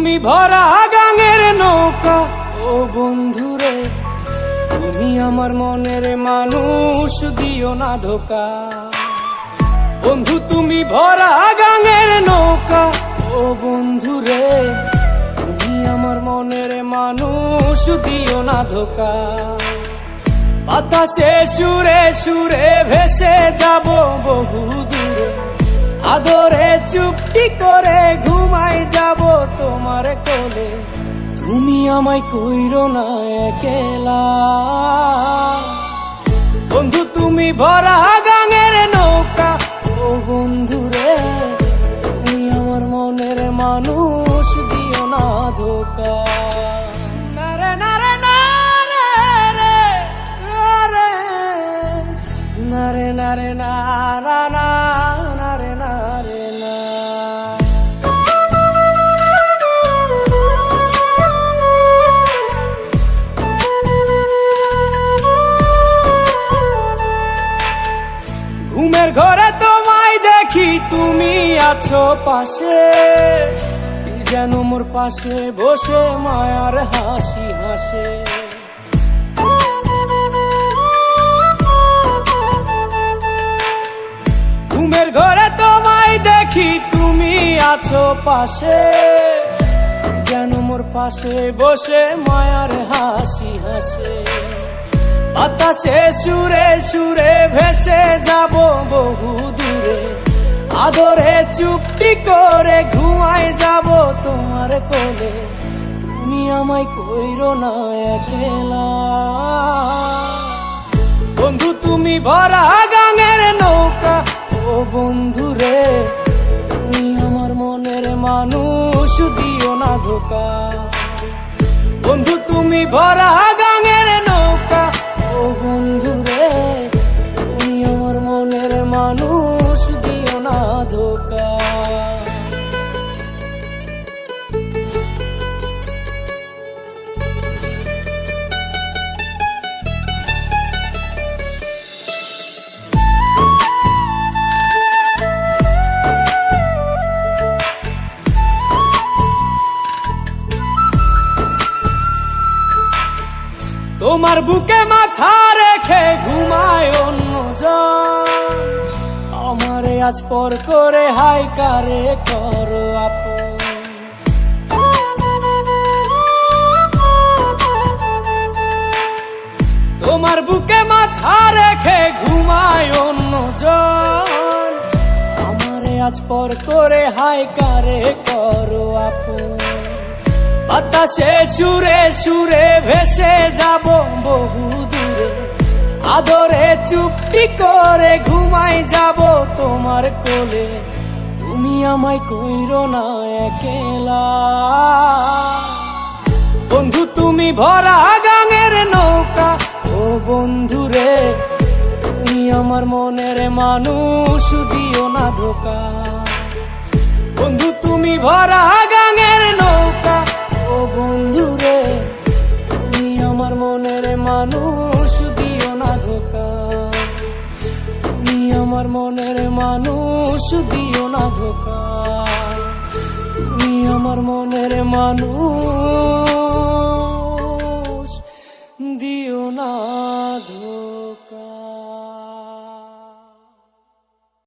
তুমি ভরা গাঙের নৌকা ও বন্ধুরে, তুমি আমার মনের মানুষ, দিও না ধোকা। বন্ধু তুমি ভরা গাঙের নৌকা ও বন্ধুরে, তুমি আমার মনের মানুষ, দিও না ধোকা। বাতাসে সুরে সুরে ভেসে যাব বহু দূরে, আদরে চুপটি করে ঘুমাই যাব তোমার কোলে। তুমি আমায় কইরো না একলা, বন্ধু তুমি ভরা গাঙের নৌকা ও বন্ধুরে, তুমি আমার মনের মানুষ, দিও না ধোকা। নারে নারে নারে রে নারে নারে নারে নারা নারে নারে না। ঘুমের ঘরে তোমায় দেখি, তুমি আছো পাশে, কি যেন মোর পাশে বসে মায়ার হাসি হাসে। ঘুমের ঘরে তোমায় দেখি, তুমি আছো পাশে, কি যেন মোর পাশে বসে মায়ার হাসি হাসে। বাতাসে সুরে সুরে ভেসে যাব বহু দূরে, আদরে চুপটি করে ঘুমাই যাব তোমার কোলে। তুমি আমায় কইরো না একলা, বন্ধু তুমি ভরা গাঙের নৌকা ও বন্ধুরে, তুমি আমার মনের মানুষ, দিও না ধোকা। বন্ধু তুমি ভরা গাঙের নৌকা ও বন্ধুরে, তুমি আমার মনের মানুষ, দিও না ধোকা। তোমার বুকে মাথা রেখে ঘুমায় অন্যজন, আমারে আজ পর করে হাই কারে করো আপন। তোমার বুকে মাথা রেখে ঘুমায় অন্যজন, আমারে আজ পর করে হাই কারে করো আপন। বাতাসে সুরে সুরে ভেসে যাব বহু দূরে, আদরে চুপটি করে ঘুমাই যাব তোমার কোলে। তুমি আমায় কইরো না একলা, বন্ধু তুমি ভরা গাঙের নৌকা ও বন্ধুরে, তুমি আমার মনের মানুষ, দিও না ধোকা। বন্ধু তুমি ভরা গাঙের নৌকা ও বন্ধুরে, তুমি আমার মনের মানুষ, দিও না ধোকা। তুমি আমার মনের মানুষ, দিও না ধোকা। তুমি আমার মনের মানুষ, দিও না ধোকা।